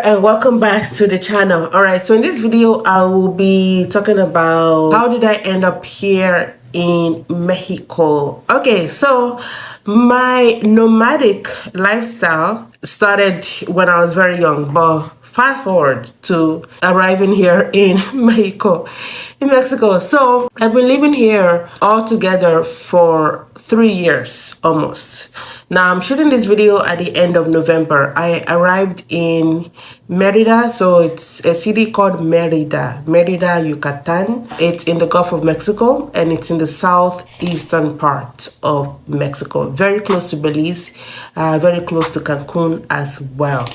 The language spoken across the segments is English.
there, and welcome back to the channel. All right, so in this video I will be talking about how did I end up here in Mexico. Okay, so my nomadic lifestyle started when I was very young, but fast forward to arriving here in Mexico. So I've been living here altogether for 3 years almost. Now I'm shooting this video at the end of November. I arrived in Merida, so it's a city called Merida, Yucatan. It's in the Gulf of Mexico, and it's in the southeastern part of Mexico, very close to Belize, very close to Cancun as well.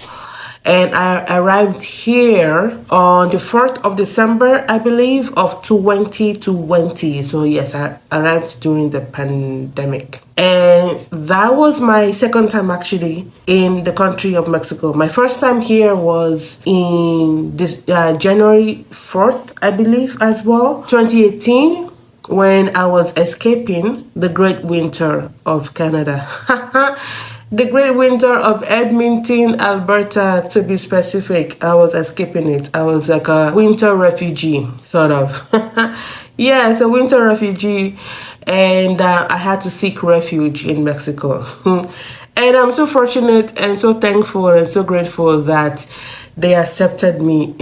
And I arrived here on the 4th of December, I believe, of 2020. So yes, I arrived during the pandemic. And that was my second time actually in the country of Mexico. My first time here was in this January 4th, I believe, as well, 2018, when I was escaping the great winter of Canada. The great winter of Edmonton, Alberta, to be specific. I was escaping it. I was like a winter refugee, sort of. Yes, a winter refugee. And I had to seek refuge in Mexico. And I'm so fortunate and so thankful and so grateful that they accepted me.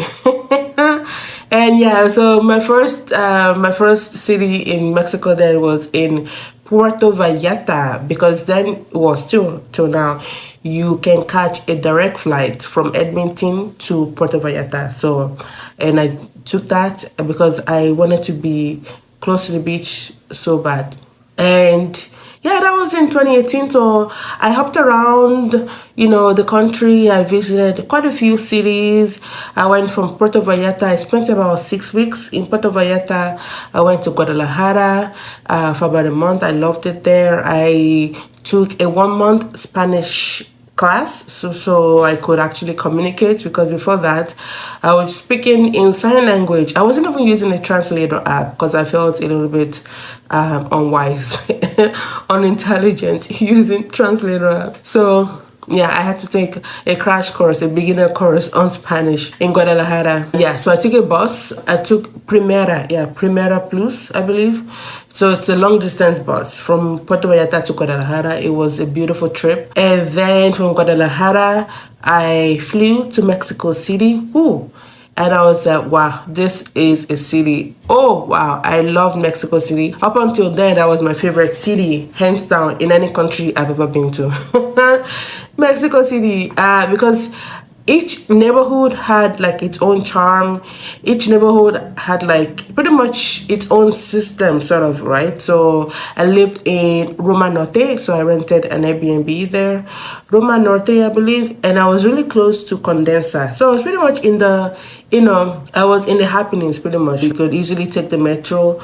And yeah, so my first city in Mexico then was in Puerto Vallarta, because then, well, still till now, you can catch a direct flight from Edmonton to Puerto Vallarta. So, and I took that because I wanted to be close to the beach so bad. And yeah, that was in 2018. So I hopped around, you know, the country. I visited quite a few cities. I went from Puerto Vallarta. I spent about 6 weeks in Puerto Vallarta. I went to Guadalajara for about a month. I loved it there. I took a 1-month Spanish class so I could actually communicate, because before that I was speaking in sign language. I wasn't even using a translator app because I felt a little bit unwise, unintelligent using translator app. So yeah, I had to take a crash course, a beginner course on Spanish in Guadalajara. Yeah, so I took a bus. I took Primera Plus, I believe. So it's a long distance bus from Puerto Vallarta to Guadalajara. It was a beautiful trip. And then from Guadalajara, I flew to Mexico City. Woo! And I was like, wow, this is a city. Oh, wow, I love Mexico City. Up until then, that was my favorite city, hands down, in any country I've ever been to. Mexico City, because each neighborhood had like its own charm. Each neighborhood had like pretty much its own system, sort of, right? So I lived in Roma Norte, so I rented an Airbnb there. Roma Norte, I believe, and I was really close to Condensa. So I was pretty much in the, I was in the happenings pretty much. You could easily take the metro,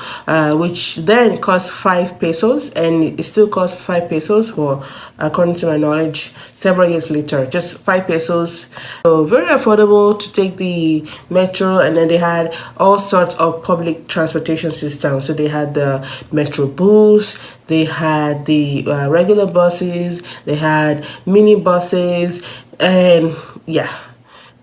which then cost 5 pesos, and it still costs 5 pesos for, according to my knowledge, several years later, just 5 pesos. So very affordable to take the metro, and then they had all sorts of public transportation systems. So they had the Metro bus, they had the regular buses, they had mini buses, and yeah,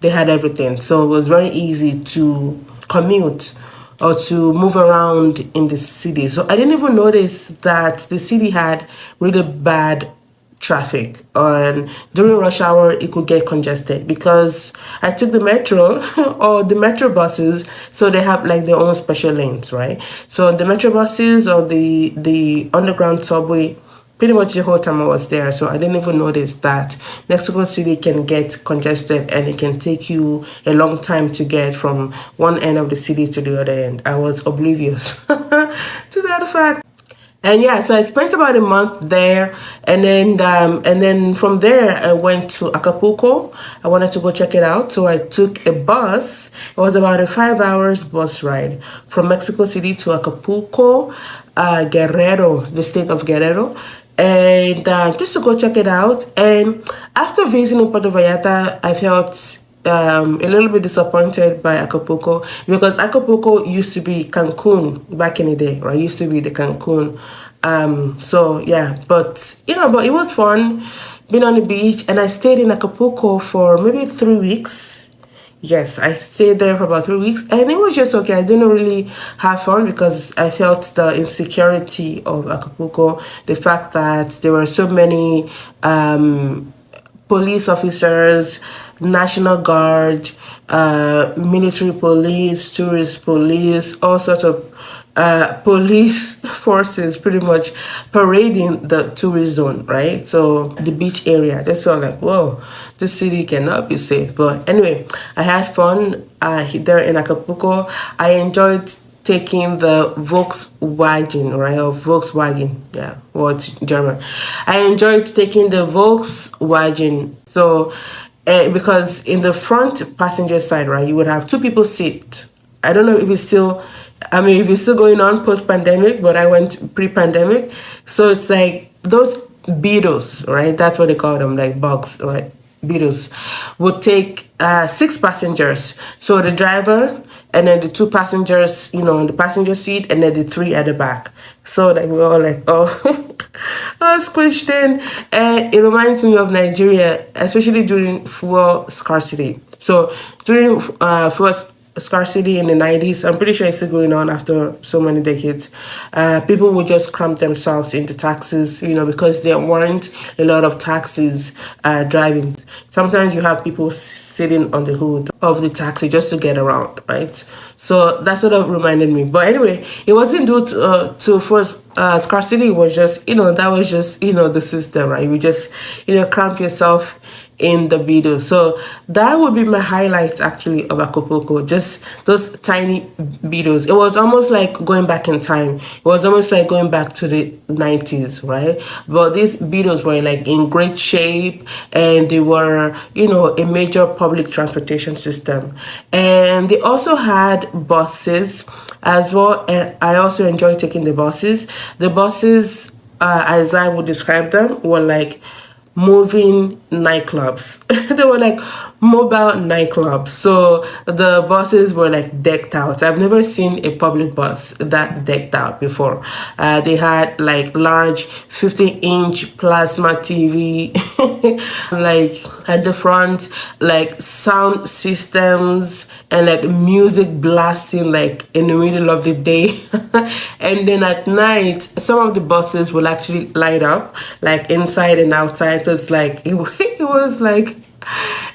they had everything. So it was very easy to commute or to move around in the city. So I didn't even notice that the city had really bad traffic, and during rush hour it could get congested because I took the metro or the metro buses, so they have like their own special lanes, right? So the metro buses or the underground subway, pretty much the whole time I was there, so I didn't even notice that Mexico City can get congested and it can take you a long time to get from one end of the city to the other end. I was oblivious to that fact. And yeah, so I spent about a month there, and then from there I went to Acapulco. I wanted to go check it out, so I took a bus. It was about a 5 hours bus ride from Mexico City to Acapulco, Guerrero, the state of Guerrero, and just to go check it out. And after visiting Puerto Vallarta, I felt a little bit disappointed by Acapulco, because Acapulco used to be Cancun back in the day, right? It used to be the Cancun. So yeah, but it was fun being on the beach, and I stayed in Acapulco for maybe 3 weeks. Yes, I stayed there for about 3 weeks, and it was just okay. I didn't really have fun because I felt the insecurity of Acapulco, the fact that there were so many police officers, National Guard, military police, tourist police, all sorts of police forces pretty much parading the tourist zone, right? So the beach area. I just felt like, whoa, this city cannot be safe. But anyway, I had fun there in Acapulco. I enjoyed taking the Volkswagen, right? Or Volkswagen, yeah, well, it's German. I enjoyed taking the Volkswagen. So, because in the front passenger side, right, you would have two people sit. I don't know if it's still, I mean, if it's still going on post-pandemic, but I went pre-pandemic. So it's like those beetles, right? That's what they call them, like bugs, right? Beetles would take 6 passengers. So the driver and then the 2 passengers, on the passenger seat, and then the 3 at the back. So like we're all like, oh, all squished in. And it reminds me of Nigeria, especially during fuel scarcity. So during fuel scarcity in the 90s, I'm pretty sure it's still going on after so many decades. People would just cramp themselves into taxis, because there weren't a lot of taxis driving. Sometimes you have people sitting on the hood of the taxi just to get around, right? So that sort of reminded me. But anyway, it wasn't due to first scarcity. It was just, that was just, the system, right? You just, cramp yourself in the video. So that would be my highlight actually of Acapulco, just those tiny videos. It was almost like going back in time. It was almost like going back to the 90s, right? But these videos were like in great shape, and they were, a major public transportation system. And they also had buses as well, and I also enjoyed taking the buses. The buses, as I would describe them, were like moving nightclubs. They were like mobile nightclubs. So the buses were like decked out. I've never seen a public bus that decked out before. They had like large 50-inch plasma TV, like at the front, like sound systems and like music blasting like in the middle of the day. And then at night, some of the buses will actually light up like inside and outside. So it's like it was like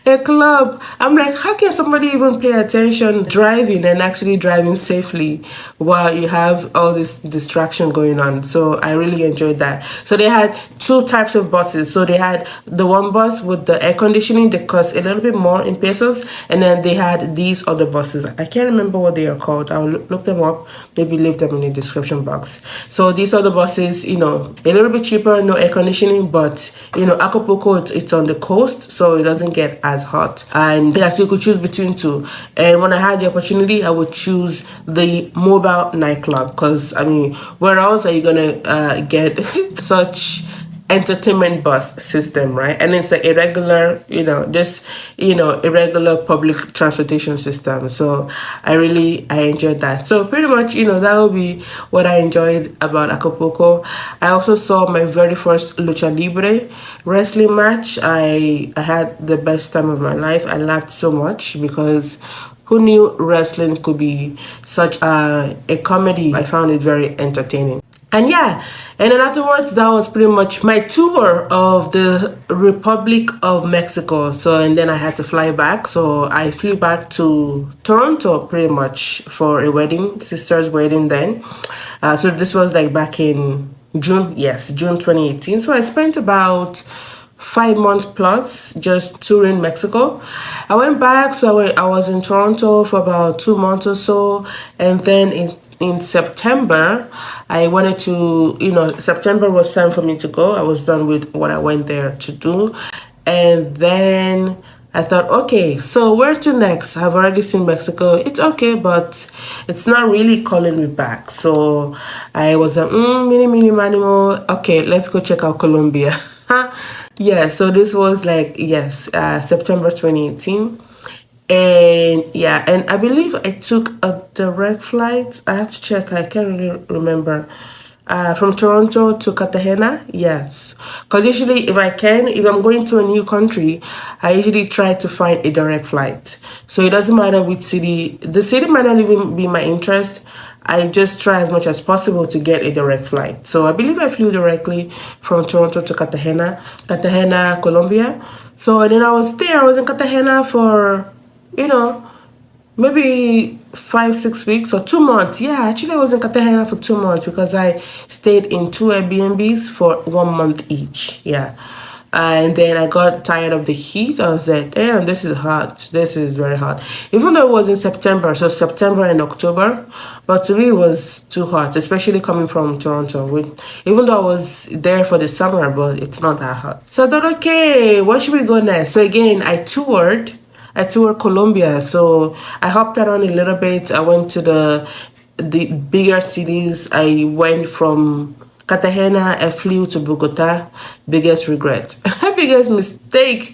a club. I'm like, how can somebody even pay attention driving and actually driving safely while you have all this distraction going on? So I really enjoyed that. So they had 2 types of buses. So they had the one bus with the air conditioning that cost a little bit more in pesos, and then they had these other buses. I can't remember what they are called. I'll look them up, maybe leave them in the description box. So these other buses, a little bit cheaper, no air conditioning, but Acapulco, it's on the coast, so it doesn't get as hot. And yes, you could choose between 2. And when I had the opportunity, I would choose the mobile nightclub, because I mean, where else are you gonna get such entertainment bus system, right? And it's like a regular, a regular public transportation system. So I enjoyed that. So pretty much, that would be what I enjoyed about Acapulco. I also saw my very first lucha libre wrestling match. I had the best time of my life. I laughed so much because who knew wrestling could be such a comedy? I found it very entertaining. And yeah, and then afterwards, that was pretty much my tour of the Republic of Mexico. So, and then I had to fly back. So I flew back to Toronto pretty much for a wedding, sister's wedding then. So this was like back in June, yes, June 2018. So I spent about 5 months plus just touring Mexico. I went back, so I was in Toronto for about 2 months or so, and then in September, I wanted to, September was time for me to go. I was done with what I went there to do. And then I thought, okay, so where to next? I've already seen Mexico. It's okay, but it's not really calling me back. So I was like, mini, manimal. Okay, let's go check out Colombia. Yeah, so this was like, yes, September 2018. And yeah, and I believe I took a direct flight. I have to check. I can't really remember. From Toronto to Cartagena, yes. Because usually if I'm going to a new country, I usually try to find a direct flight. So it doesn't matter which city. The city might not even be my interest. I just try as much as possible to get a direct flight. So I believe I flew directly from Toronto to Cartagena, Colombia. So and then I was there. I was in Cartagena for, maybe 5-6 weeks or 2 months. Yeah, actually I was in Cartagena for 2 months because I stayed in 2 Airbnbs for 1 month each. Yeah. And then I got tired of the heat. I was like, damn, this is hot. This is very hot. Even though it was in September, so September and October, but to me it was too hot, especially coming from Toronto. Even though I was there for the summer, but it's not that hot. So I thought, okay, where should we go next? So again, I toured Colombia. So I hopped around a little bit. I went to the bigger cities. I went from Cartagena, I flew to Bogota. Biggest regret, biggest mistake.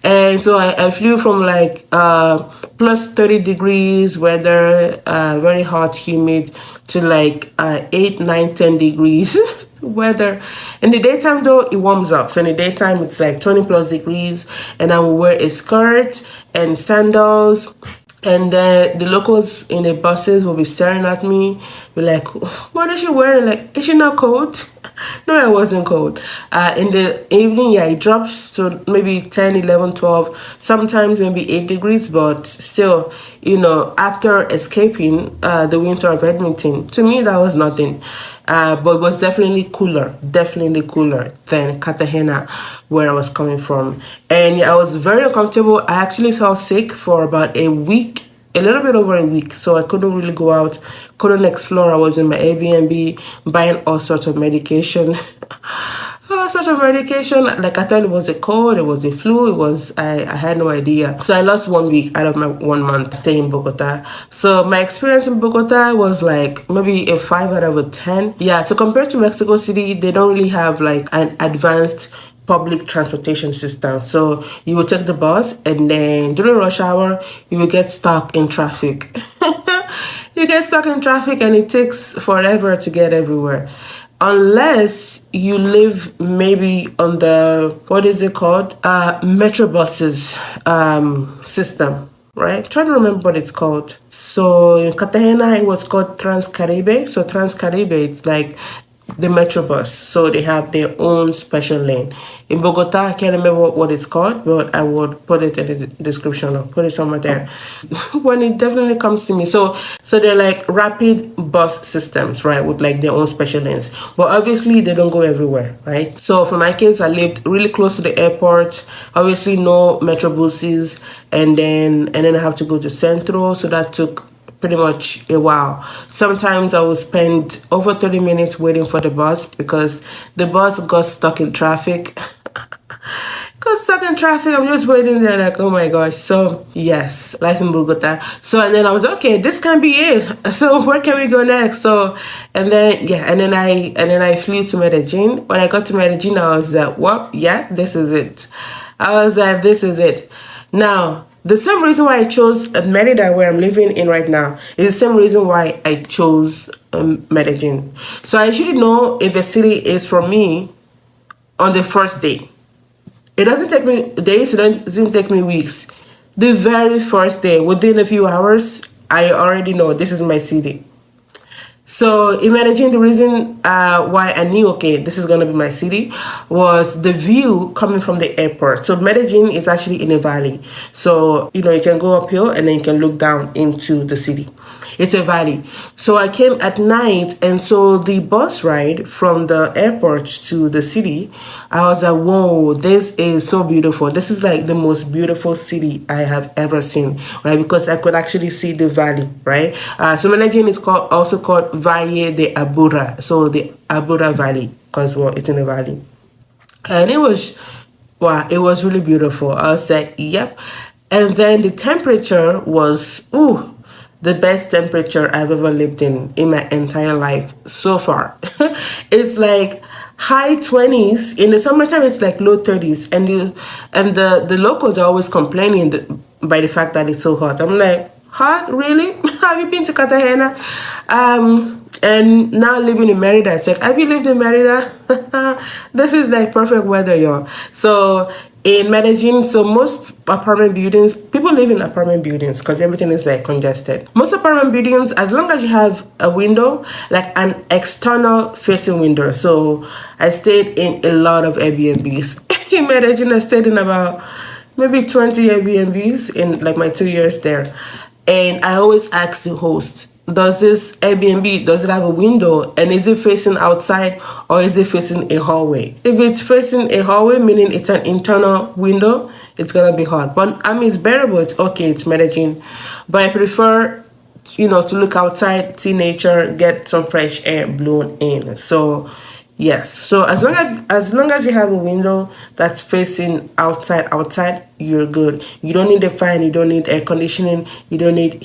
And so I flew from like plus 30 degrees weather, very hot, humid, to like 8, 9, 10 degrees weather. In the daytime though, it warms up. So in the daytime, it's like 20 plus degrees, and I will wear a skirt and sandals. And the locals in the buses will be staring at me, be like, what is she wearing? Like, is she not cold? No, I wasn't cold. In the evening, yeah, it drops to maybe 10, 11, 12, sometimes maybe 8 degrees, but still, after escaping the winter of Edmonton, to me, that was nothing. But it was definitely cooler than Cartagena, where I was coming from. And yeah, I was very uncomfortable. I actually felt sick for about a week, a little bit over a week. So I couldn't really go out, couldn't explore. I was in my Airbnb buying all sorts of medication. All sorts of medication. Like I thought it was a cold, it was a flu, I had no idea. So I lost 1 week out of my 1 month stay in Bogota. So my experience in Bogota was like maybe a 5 out of a 10. Yeah, so compared to Mexico City, they don't really have like an advanced public transportation system. So you will take the bus, and then during rush hour, you will get stuck in traffic. You get stuck in traffic and it takes forever to get everywhere. Unless you live maybe on the, what is it called? Metro buses system, right? Trying to remember what it's called. So in Cartagena, it was called Transcaribe. So Transcaribe, it's like the metro bus. So they have their own special lane. In Bogota, I can't remember what it's called, but I would put it in the description or put it somewhere there when it definitely comes to me. So they're like rapid bus systems, right, with like their own special lanes. But obviously they don't go everywhere, right? So for my case, I lived really close to the airport. Obviously no metro buses, and then I have to go to Centro. So that took pretty much a while. Sometimes I would spend over 30 minutes waiting for the bus because the bus got stuck in traffic. I'm just waiting there like, oh my gosh. So yes, life in Bogota. So and then I was okay, this can be it. So where can we go next? So and then I flew to Medellin. When I got to Medellin, I was like, well, yeah, this is it. I was like, this is it. Now, the same reason why I chose Merida, where I'm living in right now, is the same reason why I chose Medellin. So I usually know if a city is for me on the first day. It doesn't take me days, it doesn't take me weeks. The very first day, within a few hours, I already know this is my city. So in Medellin, the reason why I knew, okay, this is going to be my city, was the view coming from the airport. So Medellin is actually in a valley. So, you can go uphill and then you can look down into the city. It's a valley. So I came at night, and so the bus ride from the airport to the city, I was like, whoa, this is so beautiful. This is like the most beautiful city I have ever seen, right? Because I could actually see the valley, right? So Medellin is also called Valle de Aburra. So the Aburra Valley, because it's in the valley. And it was really beautiful. I was like, yep. And then the temperature was, the best temperature I've ever lived in my entire life so far. It's like high 20s. In the summertime, it's like low 30s. And the locals are always complaining by the fact that it's so hot. I'm like, hot? Really? Have you been to Cartagena? And now living in Merida, it's like, have you lived in Merida? This is like perfect weather, y'all. So in Medellin, so most apartment buildings, people live in apartment buildings because everything is like congested. Most apartment buildings, as long as you have a window, like an external facing window. So I stayed in a lot of Airbnbs. In Medellin, I stayed in about maybe 20 Airbnbs in like my 2 years there. And I always ask the host, does this Airbnb, does it have a window, and is it facing outside or is it facing a hallway? If it's facing a hallway, meaning it's an internal window, it's gonna be hot. But I mean, it's bearable, it's okay, it's Medellin. But I prefer, you know, to look outside, see nature, get some fresh air blown in. So yes, so as long as you have a window that's facing outside, you're good. You don't need a fan, you don't need air conditioning, you don't need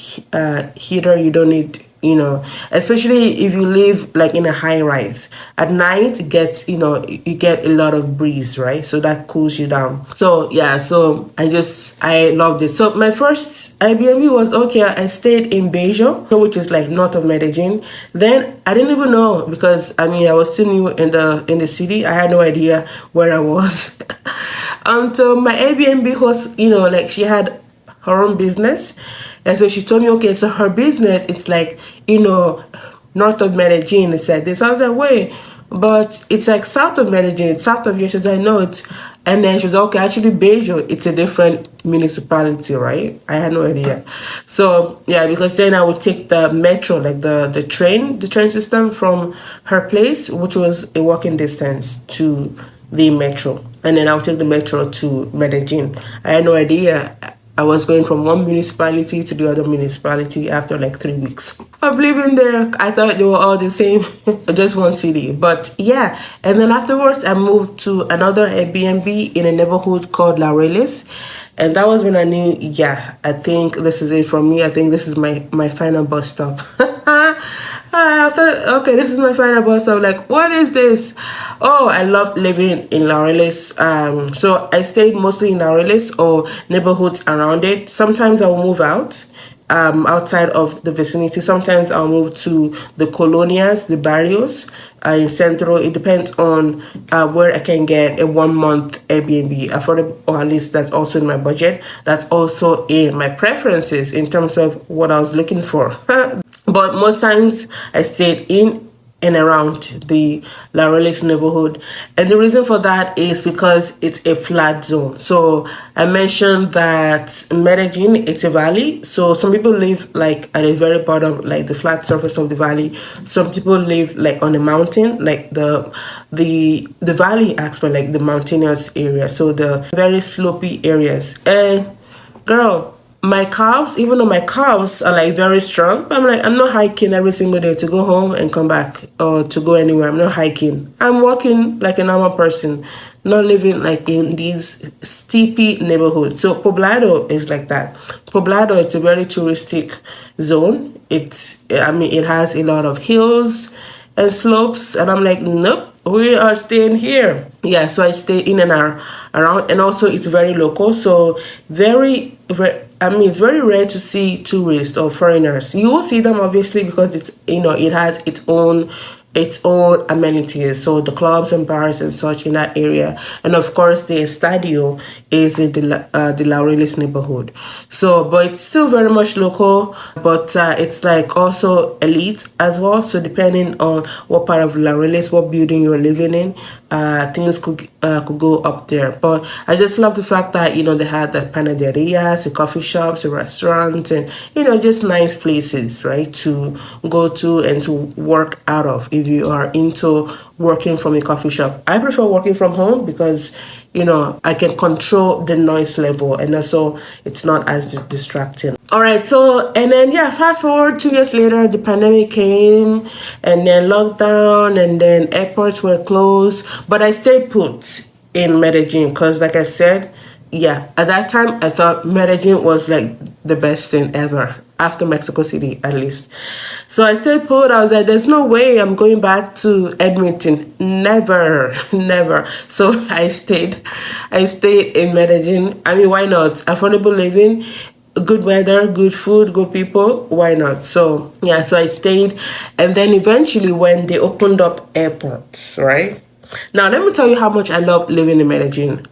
heater, you don't need, you know, especially if you live like in a high rise. At night it gets, you know, you get a lot of breeze, right? So that cools you down. So yeah, so I loved it. So my first Airbnb was okay. I stayed in Bejo, which is like north of Medellin. Then I didn't even know, because I mean I was still new in the city. I had no idea where I was. Until my Airbnb host, you know, like she had her own business. And so she told me, okay, so her business, it's like, you know, north of Medellin. It's like this. I was like, wait, but it's like south of Medellin, it's south of here. She was like, no, it's, and then she was like, okay, actually Bejo, it's a different municipality, right? I had no idea. So yeah, because then I would take the metro, like the train system from her place, which was a walking distance to the metro. And then I would take the metro to Medellin. I had no idea. I was going from one municipality to the other municipality after like 3 weeks of living there. I thought they were all the same, just one city. But yeah, and then afterwards I moved to another Airbnb in a neighborhood called Laureles. And that was when I knew, yeah, I think this is it for me. I think this is my final bus stop. I thought, okay, this is my final bus stop. Like, what is this? Oh, I loved living in Laureles. So I stayed mostly in Laureles or neighborhoods around it. Sometimes I'll move out, outside of the vicinity. Sometimes I'll move to the colonias, the barrios, in Centro. It depends on where I can get a 1 month Airbnb affordable, or at least that's also in my budget. That's also in my preferences in terms of what I was looking for. But most times I stayed in and around the Laureles neighborhood. And the reason for that is because it's a flat zone. So I mentioned that Medellin, it's a valley. So some people live like at the very bottom, like the flat surface of the valley. Some people live like on the mountain, like the valley aspect, like the mountainous area. So the very slopey areas. And girl, my calves, even though my calves are like very strong, I'm like, I'm not hiking every single day to go home and come back or to go anywhere. I'm not hiking. I'm walking like a normal person, not living like in these steepy neighborhoods. So Poblado is like that. Poblado, it's a very touristic zone. It has a lot of hills and slopes, and I'm like, nope, we are staying here. Yeah, so I stay in and around, and also it's very local. So it's very rare to see tourists or foreigners. You will see them obviously because it has its own amenities, so the clubs and bars and such in that area, and of course the estadio is in the Laureles neighborhood. So but it's still very much local, but it's like also elite as well. So depending on what part of Laureles, what building you're living in, things could go up there. But I just love the fact that they had the panaderias, the coffee shops, the restaurants, and just nice places, right, to go to and to work out of if you are into working from a coffee shop. I prefer working from home because I can control the noise level, and also it's not as distracting. All right, so and then fast forward 2 years later, the pandemic came, and then lockdown, and then airports were closed. But I stayed put in Medellin because, like I said, at that time I thought Medellin was like the best thing ever, after Mexico City at least. So I stayed put. I was like, there's no way I'm going back to Edmonton. Never. So I stayed in Medellin. I mean, why not? Affordable living, good weather, good food, good people, why not? So yeah, so I stayed, and then eventually when they opened up airports, right? Now let me tell you how much I love living in Medellin.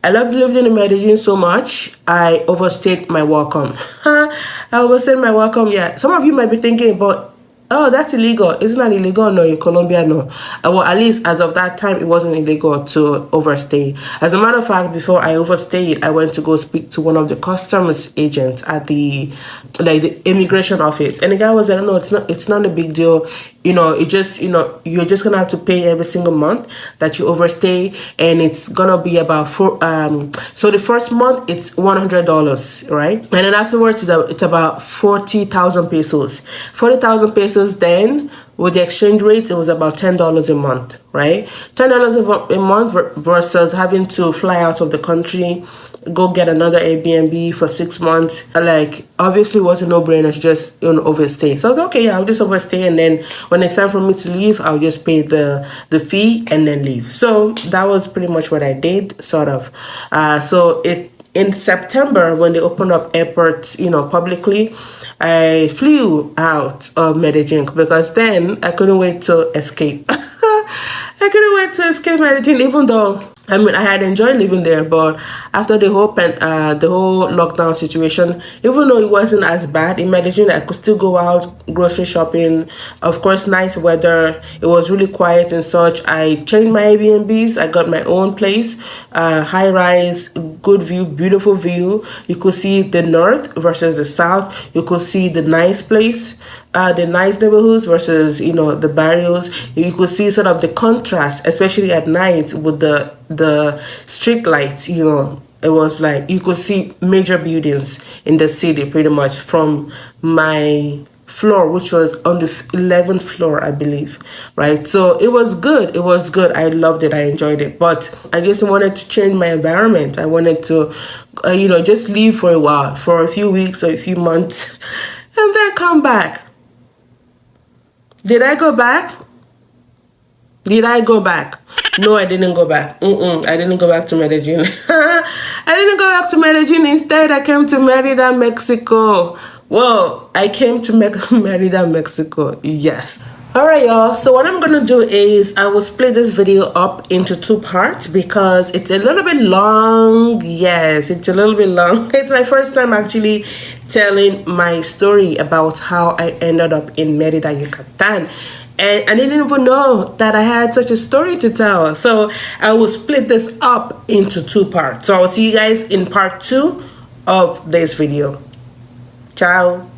I loved living in Medellin so much, I overstayed my welcome. I overstayed my welcome, yeah. Some of you might be thinking, but oh, that's illegal. It's not illegal, no, in Colombia, no. Well, at least as of that time, it wasn't illegal to overstay. As a matter of fact, before I overstayed, I went to go speak to one of the customs agents at the immigration office. And the guy was like, no, it's not a big deal. You know, it just, you know, you're just gonna have to pay every single month that you overstay, and it's gonna be about so the first month it's $100, right? And then afterwards it's about 40,000 pesos. 40,000 pesos then, with the exchange rate, it was about $10 a month, right? $10 a month versus having to fly out of the country, go get another Airbnb for 6 months. Like, obviously it was a no-brainer to just, you know, overstay. So I was like, okay, yeah, I'll just overstay, and then when it's time for me to leave, I'll just pay the fee and then leave. So that was pretty much what I did, sort of. So in September, when they opened up airports, you know, publicly, I flew out of Medellin because then I couldn't wait to escape. I couldn't wait to escape Medellin, even though, I mean, I had enjoyed living there, but after the whole lockdown situation, even though it wasn't as bad in Medellin, I could still go out grocery shopping. Of course, nice weather. It was really quiet and such. I changed my Airbnbs. I got my own place, high rise, good view, beautiful view. You could see the north versus the south. You could see the nice place, the nice neighborhoods versus, you know, the barrios. You could see sort of the contrast, especially at night with the street lights. You know, it was like you could see major buildings in the city pretty much from my floor, which was on the 11th floor, I believe, right? So it was good. It was good. I loved it. I enjoyed it. But I just wanted to change my environment. I wanted to, you know, just leave for a while, for a few weeks or a few months, and then come back. Did I go back? Did I go back? No, I didn't go back. I didn't go back to Medellin. I didn't go back to Medellin. Instead, I came to Merida, Mexico. Well, I came to Merida, Mexico. Yes. Alright, y'all. So what I'm going to do is I will split this video up into 2 parts because it's a little bit long. Yes, it's a little bit long. It's my first time actually telling my story about how I ended up in Merida, Yucatan. And I didn't even know that I had such a story to tell. So I will split this up into 2 parts. So I'll see you guys in part 2 of this video. Ciao.